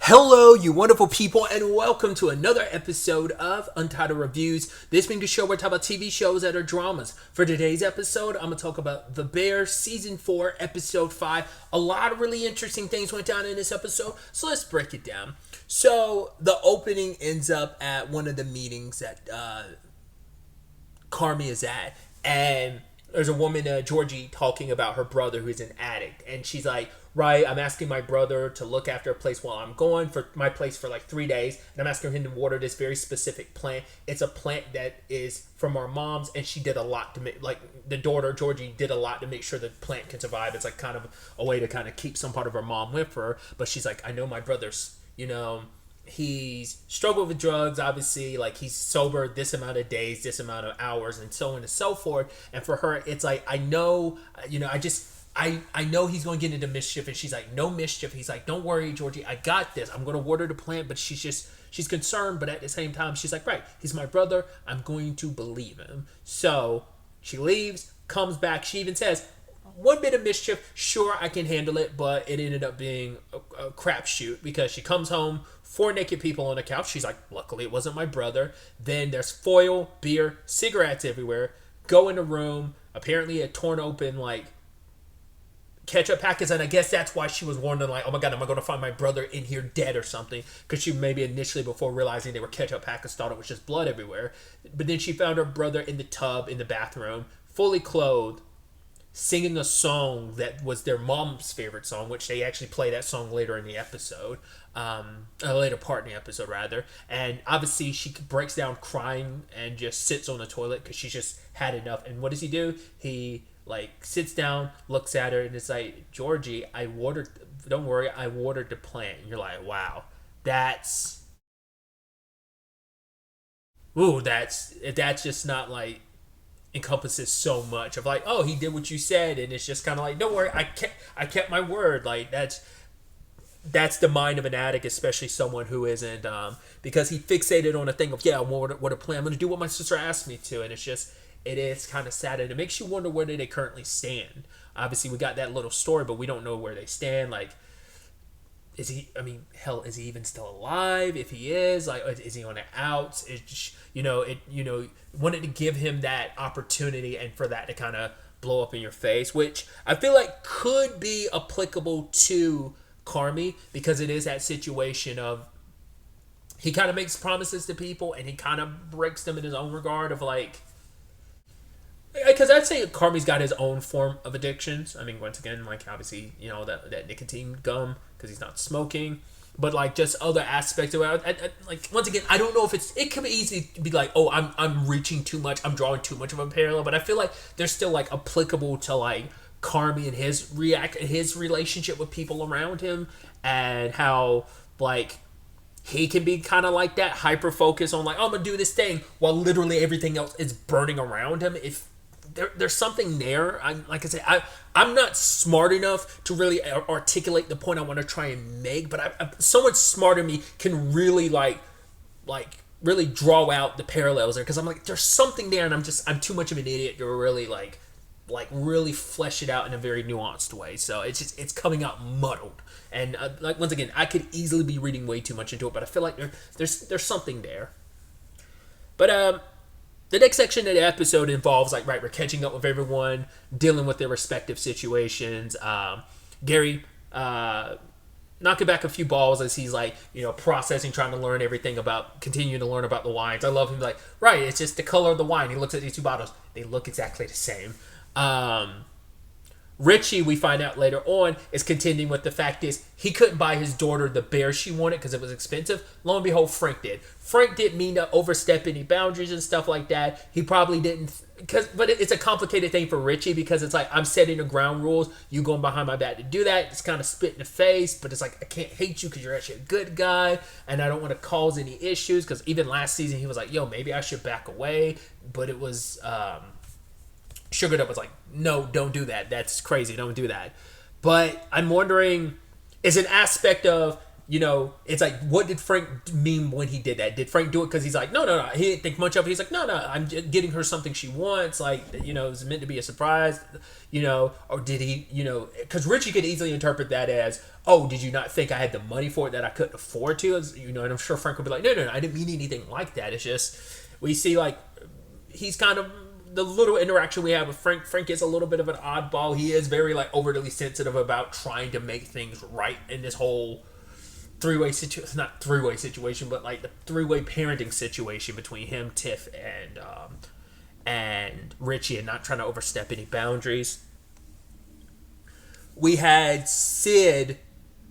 Hello, you wonderful people, and welcome to another episode of Untitled Reviews. This being the show where I talk about TV shows that are dramas. For today's episode, I'm going to talk about The Bear, Season 4, Episode 5. A lot of really interesting things went down in this episode, so let's break it down. So, the opening ends up at one of the meetings that Carmi is at, and there's a woman, Georgie, talking about her brother who's an addict, and she's like, right, I'm asking my brother to look after a place while I'm going for my place for like 3 days, and I'm asking him to water this very specific plant. It's a plant that is from our mom's, and she did a lot to make, like, the daughter, Georgie, did a lot to make sure the plant can survive. It's like kind of a way to kind of keep some part of her mom with her, but she's like, I know my brother's, he's struggled with drugs, obviously, like he's sober this amount of days, this amount of hours, and so on and so forth. And for her, it's like, I know, I know he's going to get into mischief. And she's like, no mischief. He's like, don't worry, Georgie, I got this. I'm going to water the plant. But she's concerned. But at the same time, she's like, right, he's my brother. I'm going to believe him. So she leaves, comes back. She even says, one bit of mischief, sure, I can handle it, but it ended up being a crapshoot because she comes home, 4 naked people on the couch. She's like, luckily it wasn't my brother. Then there's foil, beer, cigarettes everywhere. Go in the room. Apparently it torn open like ketchup packets, and I guess that's why she was wondering, like, oh my god, am I going to find my brother in here dead or something? Because she maybe initially, before realizing they were ketchup packets, thought it was just blood everywhere. But then she found her brother in the tub in the bathroom, fully clothed, singing a song that was their mom's favorite song, which they actually play that song later in the episode, a later part in the episode rather. And obviously she breaks down crying and just sits on the toilet because she's just had enough. And what does he do? He like sits down, looks at her, and it's like, Georgie, don't worry, I watered the plant. And you're like, wow, that's just not like encompasses so much of like, oh, he did what you said. And it's just kind of like, don't worry, I kept my word. Like that's the mind of an addict, especially someone who isn't, because he fixated on a thing of, yeah, what a plan, I'm gonna do what my sister asked me to. And it is kind of sad, and it makes you wonder where do they currently stand. Obviously we got that little story, but we don't know where they stand. Like, is he even still alive? If he is, like, is he on the outs? Wanted to give him that opportunity and for that to kind of blow up in your face, which I feel like could be applicable to Carmi, because it is that situation of he kind of makes promises to people and he kind of breaks them in his own regard of like, because I'd say Carmi's got his own form of addictions. I mean, once again, like, obviously, that nicotine gum because he's not smoking, but like just other aspects of it. Like, once again, I don't know if it could be easy to be like, oh, I'm reaching too much, I'm drawing too much of a parallel, but I feel like they're still like applicable to like Carmi and his relationship with people around him, and how like he can be kind of like that, hyper focus on like, oh, I'm gonna do this thing while literally everything else is burning around him. If there's something there. I'm not smart enough to really articulate the point I want to try and make, but someone smarter than me can really like really draw out the parallels there, because I'm like, there's something there, and I'm too much of an idiot to really like really flesh it out in a very nuanced way. So it's coming out muddled, and like, once again, I could easily be reading way too much into it, but I feel like there's something there. But the next section of the episode involves, like, right, we're catching up with everyone, dealing with their respective situations. Gary knocking back a few balls as he's, like, processing, trying to continuing to learn about the wines. I love him, like, right, it's just the color of the wine. He looks at these 2 bottles. They look exactly the same. Richie, we find out later on, is contending with the fact is he couldn't buy his daughter the bear she wanted because it was expensive. Lo and behold, Frank did. Frank didn't mean to overstep any boundaries and stuff like that. He probably didn't, but it's a complicated thing for Richie, because it's like, I'm setting the ground rules, you going behind my back to do that. It's kind of spit in the face, but it's like, I can't hate you because you're actually a good guy, and I don't want to cause any issues, because even last season he was like, yo, maybe I should back away, but it was Sugared Up was like, no, don't do that. That's crazy. Don't do that. But I'm wondering, is an aspect of it's like, what did Frank mean when he did that? Did Frank do it because he's like, no, no, no, he didn't think much of it. He's like, no, no, I'm just getting her something she wants. Like, it's meant to be a surprise, or did he, because Richie could easily interpret that as, oh, did you not think I had the money for it that I couldn't afford to? And I'm sure Frank would be like, no, no, no, I didn't mean anything like that. It's just, we see like, he's kind of, the little interaction we have with Frank is a little bit of an oddball. He is very like overly sensitive about trying to make things right in this whole three-way situation, not three-way situation, but like the three-way parenting situation between him, Tiff, and Richie, and not trying to overstep any boundaries. We had Sid,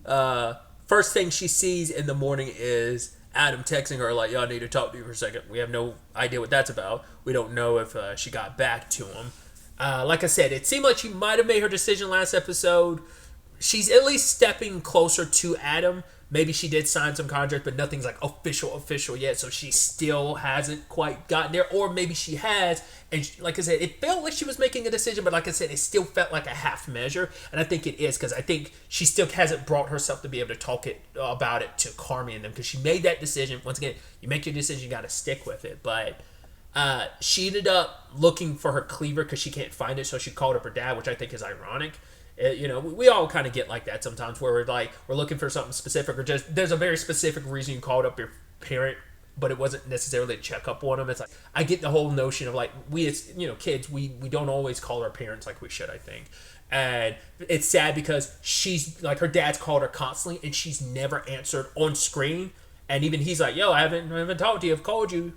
first thing she sees in the morning is Adam texting her like, yo, I need to talk to you for a second. We have no idea what that's about. We don't know if she got back to him. Like I said, it seemed like she might have made her decision last episode. She's at least stepping closer to Adam. Maybe she did sign some contract, but nothing's like official yet, so she still hasn't quite gotten there. Or maybe she has, and like I said, it felt like she was making a decision, but like I said, it still felt like a half measure, and I think it is, because I think she still hasn't brought herself to be able to talk about it to Carmi and them, because she made that decision. Once again, you make your decision, you got to stick with it, but she ended up looking for her cleaver because she can't find it, so she called up her dad, which I think is ironic. We all kind of get like that sometimes, where we're looking for something specific, or just there's a very specific reason you called up your parent, but it wasn't necessarily a checkup on them. It's like, I get the whole notion of like, we as kids, we don't always call our parents like we should, I think. And it's sad because she's like, her dad's called her constantly and she's never answered on screen, and even he's like, yo, I haven't talked to you, I've called you,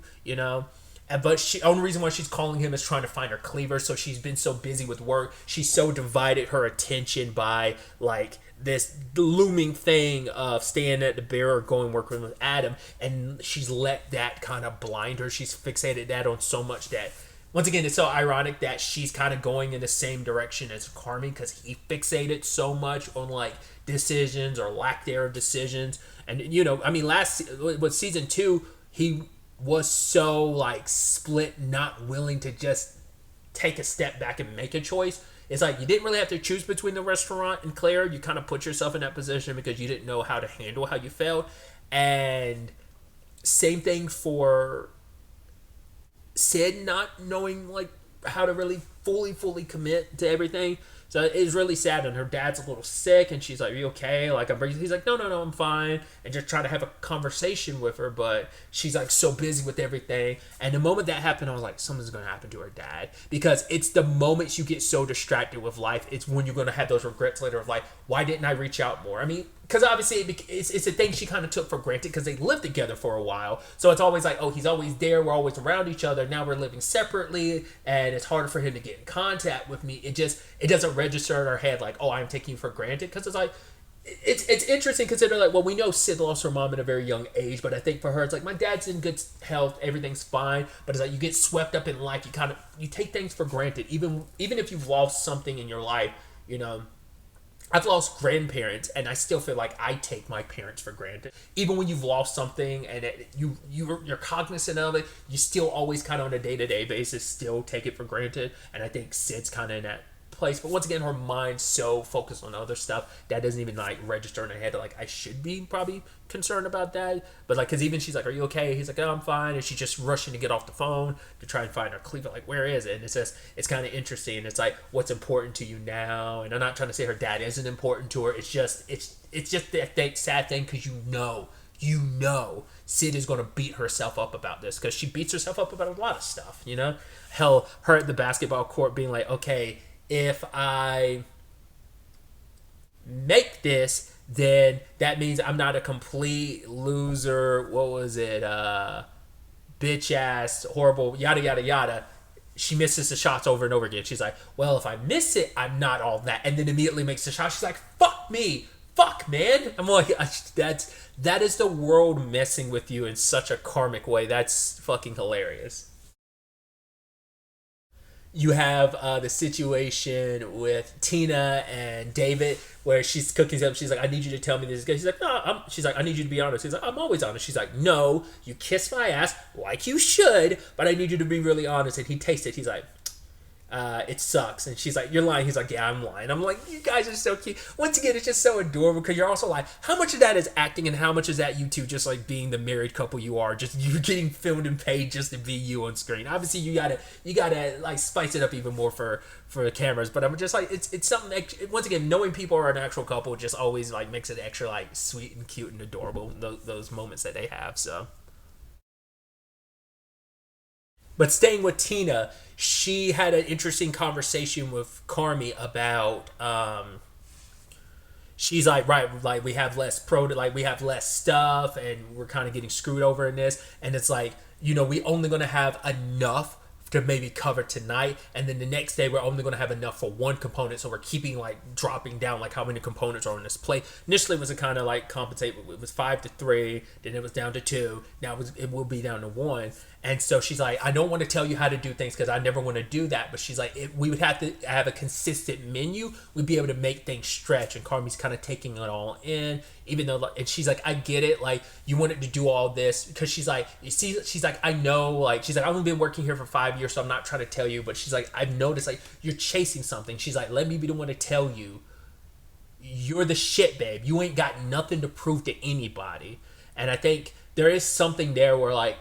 But the only reason why she's calling him is trying to find her cleaver. So she's been so busy with work. She's so divided her attention by like this looming thing of staying at the bear or going working with Adam. And she's let that kind of blind her. She's fixated that on so much that, once again, it's so ironic that she's kind of going in the same direction as Carmi, because he fixated so much on like decisions or lack thereof decisions. And, with season 2, he was so like split, not willing to just take a step back and make a choice. It's like, you didn't really have to choose between the restaurant and Claire. You kind of put yourself in that position because you didn't know how to handle how you felt. And same thing for Sid, not knowing like how to really fully commit to everything. So it's really sad, and her dad's a little sick, and she's like, are you okay? Like, he's like, no, I'm fine, and just try to have a conversation with her, but she's like so busy with everything. And the moment that happened, I was like, something's going to happen to her dad, because it's the moments you get so distracted with life, it's when you're going to have those regrets later of like, why didn't I reach out more? I mean, because obviously it's a thing she kind of took for granted because they lived together for a while. So it's always like, oh, he's always there. We're always around each other. Now we're living separately, and it's harder for him to get in contact with me. It doesn't register in our head like, oh, I'm taking you for granted. Because it's like, it's interesting considering like, well, we know Sid lost her mom at a very young age, but I think for her, it's like, my dad's in good health. Everything's fine. But it's like, you get swept up in life. You take things for granted. Even if you've lost something in your life, I've lost grandparents, and I still feel like I take my parents for granted. Even when you've lost something and you're cognizant of it, you still always kind of on a day-to-day basis still take it for granted. And I think Sid's kind of in that place. But once again, her mind's so focused on other stuff that doesn't even like register in her head. Like, I should be probably concerned about that. But like, because even she's like, are you okay? He's like, oh, I'm fine. And she's just rushing to get off the phone to try and find her cleaver. Like, where is it? And it's kind of interesting. It's like, what's important to you now? And I'm not trying to say her dad isn't important to her. It's just that sad thing, because you know Sid is going to beat herself up about this, because she beats herself up about a lot of stuff, Hell, her at the basketball court being like, okay, if I make this, then that means I'm not a complete loser. What was it? Bitch ass, horrible, yada, yada, yada. She misses the shots over and over again. She's like, well, if I miss it, I'm not all that. And then immediately makes the shot. She's like, fuck me. Fuck, man. I'm like, that is the world messing with you in such a karmic way. That's fucking hilarious. You have the situation with Tina and David, where she's cooking something. She's like, I need you to tell me this. She's like, no. She's like, I need you to be honest. He's like, I'm always honest. She's like, no, you kiss my ass like you should, but I need you to be really honest. And he tastes it. He's like, It sucks. And she's like, you're lying. He's like, yeah, I'm lying. I'm like, you guys are so cute. Once again, it's just so adorable because you're also like, how much of that is acting and how much is that you two just like being the married couple you are? Just you getting filmed and paid just to be you on screen. Obviously, you gotta like spice it up even more for the cameras. But I'm just like, it's something. Once again, knowing people are an actual couple just always like makes it extra like sweet and cute and adorable. Those moments that they have. So. But staying with Tina, she had an interesting conversation with Carmi about she's like, right, like we have less like we have less stuff and we're kind of getting screwed over in this, and it's like, we only gonna have enough to maybe cover tonight, and then the next day we're only going to have enough for one component, so we're keeping like dropping down like how many components are on this plate. Initially it was a kind of like compensate, it was 5 to 3, then it was down to 2, now it will be down to 1. And so she's like, I don't want to tell you how to do things because I never want to do that, but she's like, if we would have to have a consistent menu, we'd be able to make things stretch. And Carmi's kind of taking it all in, even though, and she's like, I get it, like you wanted to do all this because she's like, you see, she's like, I know, like she's like, I've only been working here for 5 years, so I'm not trying to tell you, but she's like, I've noticed like you're chasing something. She's like, let me be the one to tell you, you're the shit, babe. You ain't got nothing to prove to anybody. And I think there is something there where like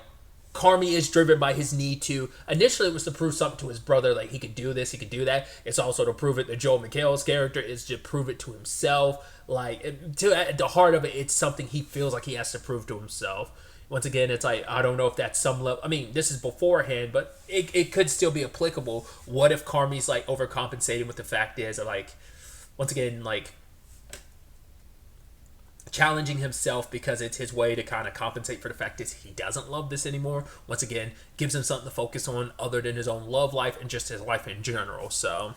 Carmi is driven by his need to. Initially, it was to prove something to his brother, like he could do this, he could do that. It's also to prove it. The Joel McHale's character is to prove it to himself. Like, at the heart of it, it's something he feels like he has to prove to himself. Once again, it's like, I don't know if that's some level. I mean, this is beforehand, but it could still be applicable. What if Carmi's like overcompensating with the fact is, like, once again, like, challenging himself because it's his way to kind of compensate for the fact is he doesn't love this anymore. Once again, gives him something to focus on other than his own love life and just his life in general. So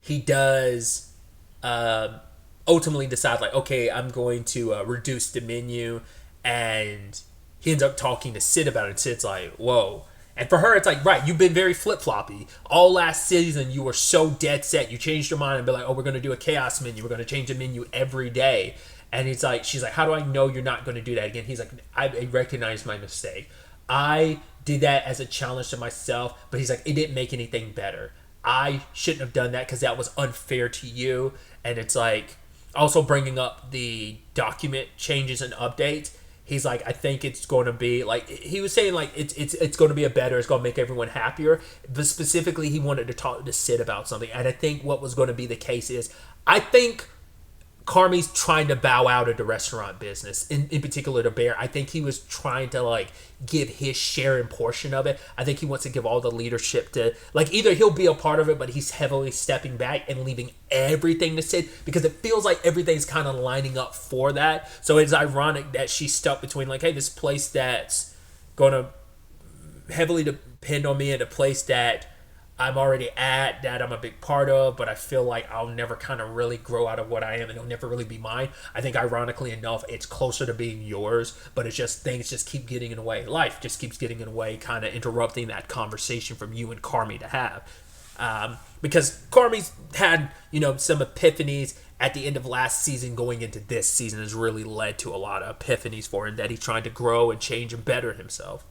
he does ultimately decide like, okay, I'm going to reduce the menu, and he ends up talking to Sid about it. And Sid's like, whoa. And for her, it's like, right, you've been very flip-floppy. All last season, you were so dead set. You changed your mind and be like, oh, we're going to do a chaos menu. We're going to change the menu every day. And he's like, she's like, how do I know you're not going to do that again? He's like, I recognize my mistake. I did that as a challenge to myself, but he's like, it didn't make anything better. I shouldn't have done that because that was unfair to you. And it's like, also bringing up the document changes and updates. He's like, I think it's going to be like, he was saying like it's going to be it's going to make everyone happier. But specifically, he wanted to talk to Sid about something, and I think what was going to be the case is, I think Carmi's trying to bow out of the restaurant business, in particular to Bear. I think he was trying to like give his share and portion of it. I think he wants to give all the leadership to, like, either he'll be a part of it, but he's heavily stepping back and leaving everything to Sid, because it feels like everything's kind of lining up for that. So it's ironic that she's stuck between like, hey, this place that's going to heavily depend on me and a place that I'm already at, that I'm a big part of, but I feel like I'll never kind of really grow out of what I am and it'll never really be mine. I think ironically enough, it's closer to being yours, but it's just things just keep getting in the way. Life just keeps getting in the way, kind of interrupting that conversation from you and Carmi to have. Because Carmi's had, some epiphanies at the end of last season going into this season has really led to a lot of epiphanies for him that he's trying to grow and change and better himself.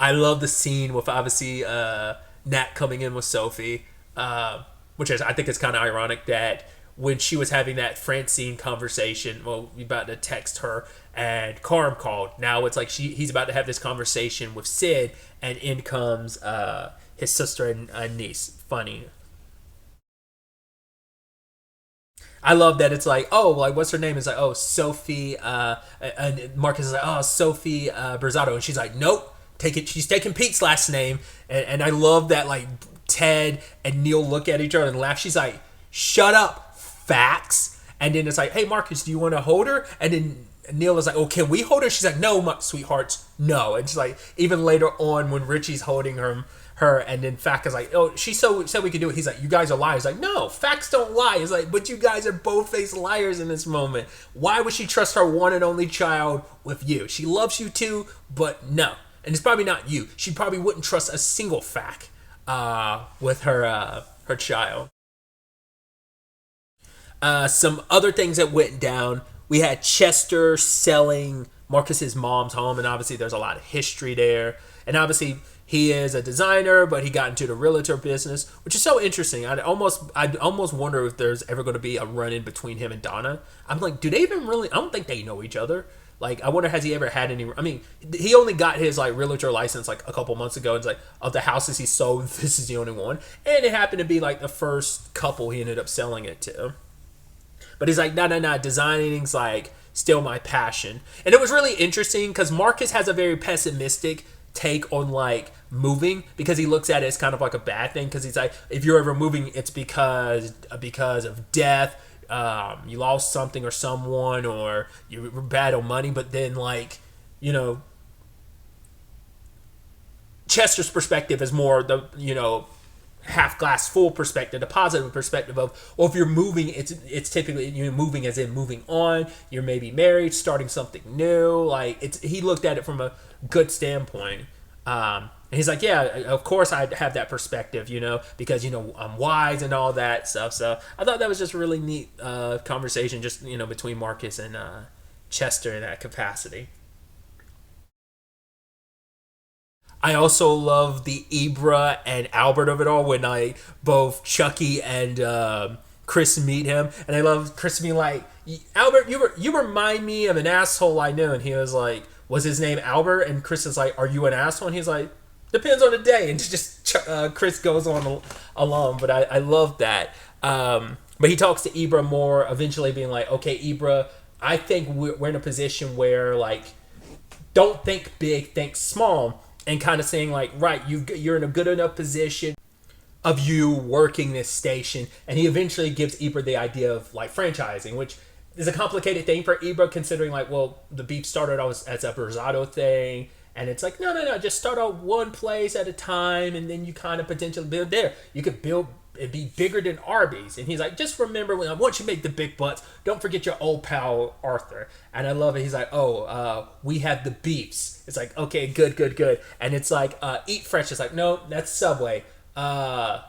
I love the scene with obviously Nat coming in with Sophie, which is, I think it's kind of ironic that when she was having that Francine conversation, well, we about to text her, and Carm called. Now it's like he's about to have this conversation with Sid, and in comes his sister and niece. Funny. I love that it's like, oh, like, what's her name? It's like, oh, Sophie, and Marcus is like, oh, Sophie Berzato. And she's like, nope, she's taking Pete's last name. And I love that, like, Ted and Neil look at each other and laugh. She's like, shut up, facts. And then it's like, hey, Marcus, do you want to hold her? And then Neil is like, oh, can we hold her? She's like, no, my sweethearts, no. And it's like, even later on when Richie's holding her, and then Fact is like, oh, she said we could do it. He's like, you guys are liars. Like, no, facts don't lie. It's like, but you guys are both-faced liars in this moment. Why would she trust her one and only child with you? She loves you too, but no. And it's probably not you. She probably wouldn't trust a single Fact with her child. Some other things that went down. We had Chester selling Marcus's mom's home, and obviously there's a lot of history there. And obviously he is a designer, but he got into the realtor business, which is so interesting. I'd almost wonder if there's ever going to be a run in between him and Donna. I'm like, do they even really? I don't think they know each other. Like, I wonder, has he ever had any? I mean, he only got his like realtor license like a couple months ago. It's like, of the houses he sold, this is the only one, and it happened to be like the first couple he ended up selling it to. But he's like, no, designing's like still my passion. And it was really interesting because Marcus has a very pessimistic take on like moving, because he looks at it as kind of like a bad thing, because he's like, if you're ever moving, it's because of death. You lost something or someone, or you were bad on money. But then, like, Chester's perspective is more the half glass full perspective, the positive perspective of, well, if you're moving, it's typically, you're moving as in moving on. You're maybe married, starting something new. Like, he looked at it from a good standpoint. And he's like, yeah, of course I have that perspective, because, I'm wise and all that stuff. So I thought that was just a really neat conversation, just, between Marcus and Chester in that capacity. I also love the Ibra and Albert of it all, when both Chucky and Chris meet him, and I love Chris being like, Albert, you remind me of an asshole I knew, and he was like, was his name Albert? And Chris is like, are you an asshole? And he's like, depends on the day. And just Chris goes on along, but I love that. But he talks to Ibra more, eventually being like, okay, Ibra, I think we're in a position where, like, don't think big, think small. And kind of saying like, right, you're in a good enough position of you working this station. And he eventually gives Ibra the idea of like franchising, which is a complicated thing for Ibra, considering like, well, the beef started out as a Versado thing. And it's like, no, just start out one place at a time, and then you kind of potentially build there. You could build it be bigger than Arby's. And he's like, just remember, once you make the big butts, don't forget your old pal Arthur. And I love it. He's like, we have the beefs. It's like, okay, good. And it's like, Eat Fresh. It's like, no, that's Subway. What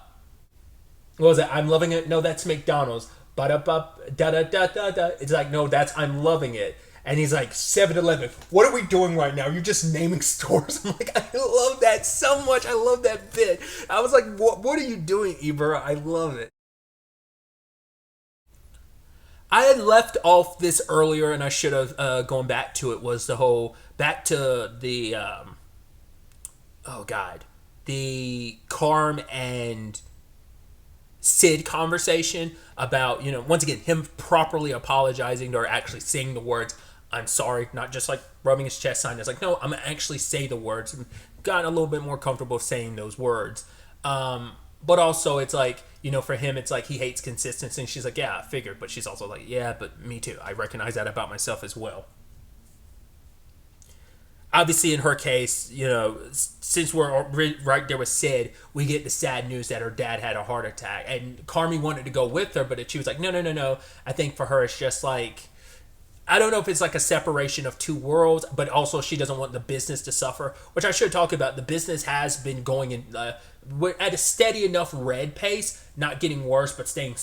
was it? I'm loving it. No, that's McDonald's. Ba-da-ba-da-da-da-da-da. It's like, no, that's I'm loving it. And he's like, 7-Eleven, what are we doing right now? You're just naming stores. I'm like, I love that so much. I love that bit. I was like, what are you doing, Ibra? I love it. I had left off this earlier, and I should have gone back to it, was the whole, back to the, the Carm and Sid conversation about, once again, him properly apologizing, or actually saying the words, I'm sorry, not just like rubbing his chest sign. It's like, no, I'm going to actually say the words, and got a little bit more comfortable saying those words. But also it's like, for him, it's like he hates consistency. And she's like, yeah, I figured. But she's also like, yeah, but me too. I recognize that about myself as well. Obviously, in her case, since we're right there with Sid, we get the sad news that her dad had a heart attack. And Carmi wanted to go with her, but she was like, no. I think for her, it's just like, I don't know if it's like a separation of two worlds, but also she doesn't want the business to suffer, which I should talk about. The business has been going in, we're at a steady enough red pace, not getting worse, but staying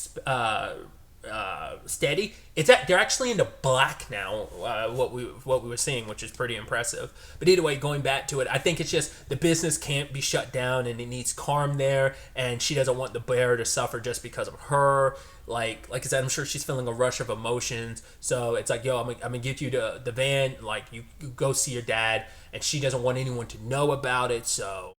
steady. They're actually into black now, what we were seeing, which is pretty impressive. But either way, going back to it, I think it's just the business can't be shut down, and it needs Carm there, and she doesn't want the bear to suffer just because of her. Like I said, I'm sure she's feeling a rush of emotions, so it's like, yo, I'm gonna get you to the van, like you go see your dad, and she doesn't want anyone to know about it. So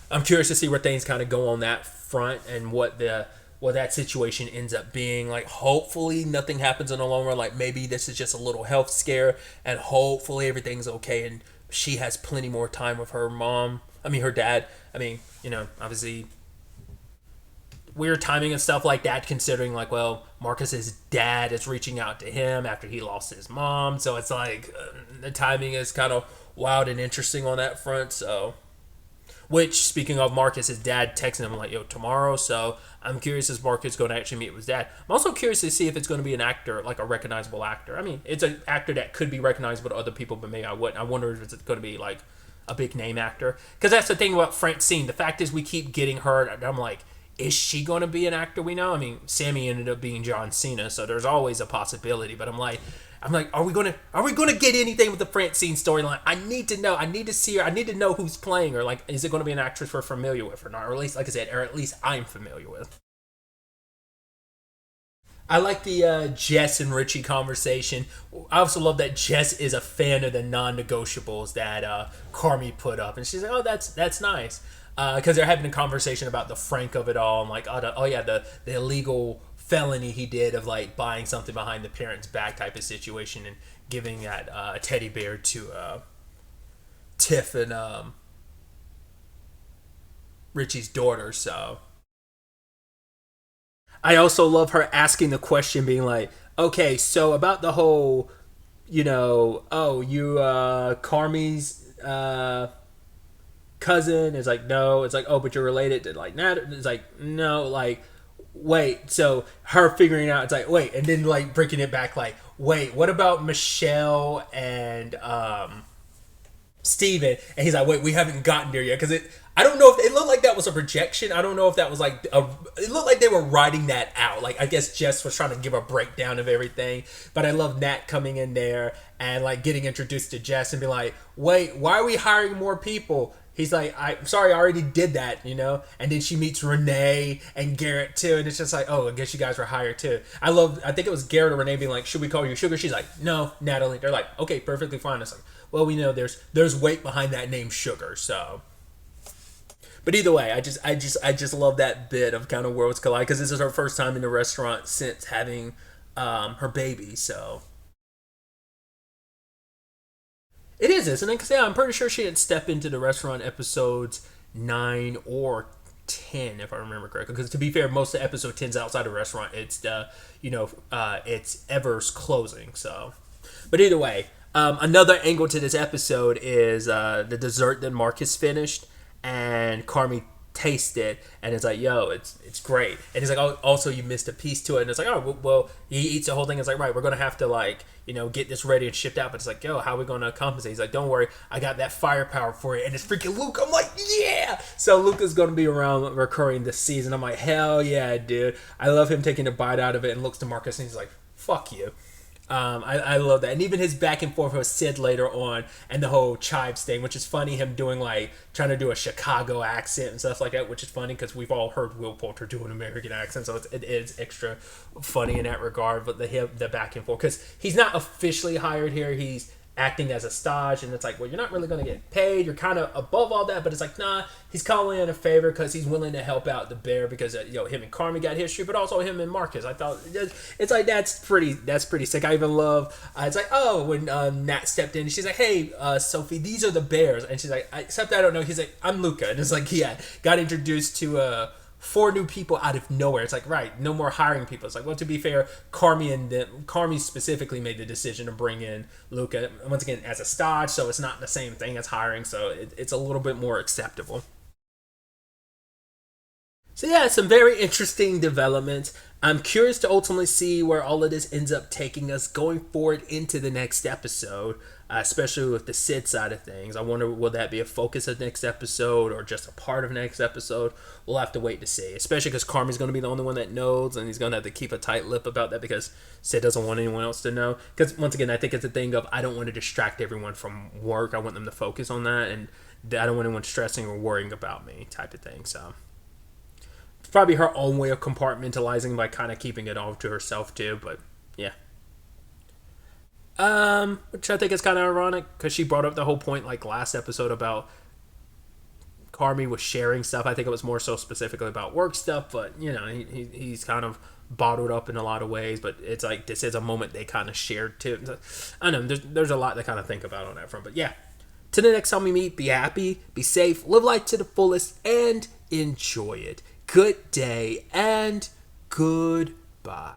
I'm curious to see where things kind of go on that front, and what that situation ends up being. Like, hopefully nothing happens in the long run. Like, maybe this is just a little health scare, and hopefully everything's okay, and she has plenty more time with her dad. Obviously weird timing and stuff like that, considering like, well, Marcus's dad is reaching out to him after he lost his mom. So it's like, the timing is kind of wild and interesting on that front. So, which, speaking of Marcus, his dad texting him like, yo, tomorrow. So I'm curious if Marcus is going to actually meet with his dad. I'm also curious to see if it's going to be an actor, like a recognizable actor. I mean, it's an actor that could be recognizable to other people, but maybe I wouldn't. I wonder if it's going to be like a big name actor. Because that's the thing about Francine. The fact is, we keep getting her, and I'm like, is she going to be an actor we know? I mean, Sammy ended up being John Cena, so there's always a possibility. But I'm like, I'm like, are we gonna get anything with the Francine storyline? I need to know. I need to see her. I need to know who's playing her. Like, is it going to be an actress we're familiar with or not? Or at least, like I said, or at least I'm familiar with. I like the Jess and Richie conversation. I also love that Jess is a fan of the non-negotiables that Carmi put up, and she's like, "Oh, that's nice," because they're having a conversation about the frank of it all. I'm like, "Oh yeah, the illegal felony he did of like buying something behind the parents' back type of situation and giving that teddy bear to Tiff and Richie's daughter." So I also love her asking the question, being like, "Okay, so about the whole, oh, you Carmi's cousin?" It's like, no. It's like, oh, but you're related to like Nat. It's like, no. Like, wait. So her figuring out, it's like, wait, and then like breaking it back, like, wait, what about Michelle and Steven? And he's like, wait, we haven't gotten there yet because I don't know if it looked like that was a projection. I don't know if that was like it looked like they were writing that out. Like, I guess Jess was trying to give a breakdown of everything. But I love Nat coming in there and like getting introduced to Jess and be like, wait, why are we hiring more people? He's like, I'm sorry, I already did that, And then she meets Renee and Garrett too, and it's just like, oh, I guess you guys were hired too. I think it was Garrett or Renee being like, should we call you Sugar? She's like, no, Natalie. They're like, okay, perfectly fine. It's like, well, we know there's weight behind that name Sugar, so. But either way, I just love that bit of kind of worlds collide because this is her first time in the restaurant since having her baby. So it is, isn't it? Because yeah, I'm pretty sure she didn't step into the restaurant episodes 9 or 10, if I remember correctly. Because to be fair, most of episode 10's outside the restaurant. It's the it's Ever's closing. So, but either way, another angle to this episode is the dessert that Marcus finished. And Carmi tastes it, and it's like, yo, it's great. And he's like, oh, also you missed a piece to it. And it's like, oh, well, he eats the whole thing. It's like, right, we're gonna have to like, get this ready and shipped out. But it's like, yo, how are we gonna compensate? He's like, don't worry, I got that firepower for you. And it's freaking Luke. I'm like, yeah. So Luca's gonna be around recurring this season. I'm like, hell yeah, dude. I love him taking a bite out of it and looks to Marcus and he's like, fuck you. I love that. And even his back and forth with Sid later on and the whole chives thing, which is funny, him doing like trying to do a Chicago accent and stuff like that, which is funny because we've all heard Will Poulter do an American accent, so it is extra funny in that regard. But the back and forth, because he's not officially hired here, he's acting as a stage, and it's like, well, you're not really going to get paid, you're kind of above all that, but it's like, nah, he's calling in a favor because he's willing to help out the bear because him and Carmi got history, but also him and Marcus. I thought it's like that's pretty sick. I even love it's like, oh, when Nat stepped in, she's like, hey, Sophie, these are the bears, and she's like, except I don't know. He's like, I'm Luca, and it's like, yeah, got introduced to 4 new people out of nowhere. It's like, right, no more hiring people. It's like, well, to be fair, Carmi specifically made the decision to bring in Luca, once again, as a stage, so it's not the same thing as hiring, so it's a little bit more acceptable. So yeah, some very interesting developments. I'm curious to ultimately see where all of this ends up taking us going forward into the next episode, especially with the Sid side of things. I wonder, will that be a focus of next episode or just a part of next episode? We'll have to wait to see, especially because Carmi's going to be the only one that knows, and he's going to have to keep a tight lip about that because Sid doesn't want anyone else to know. Because once again, I think it's a thing of, I don't want to distract everyone from work. I want them to focus on that, and I don't want anyone stressing or worrying about me type of thing, so probably her own way of compartmentalizing by kind of keeping it all to herself too, but yeah. Which I think is kind of ironic because she brought up the whole point like last episode about Carmi was sharing stuff. I think it was more so specifically about work stuff, but he's kind of bottled up in a lot of ways, but it's like this is a moment they kind of shared too. I don't know, there's a lot to kind of think about on that front, but yeah. To the next time we meet, be happy, be safe, live life to the fullest, and enjoy it. Good day and goodbye.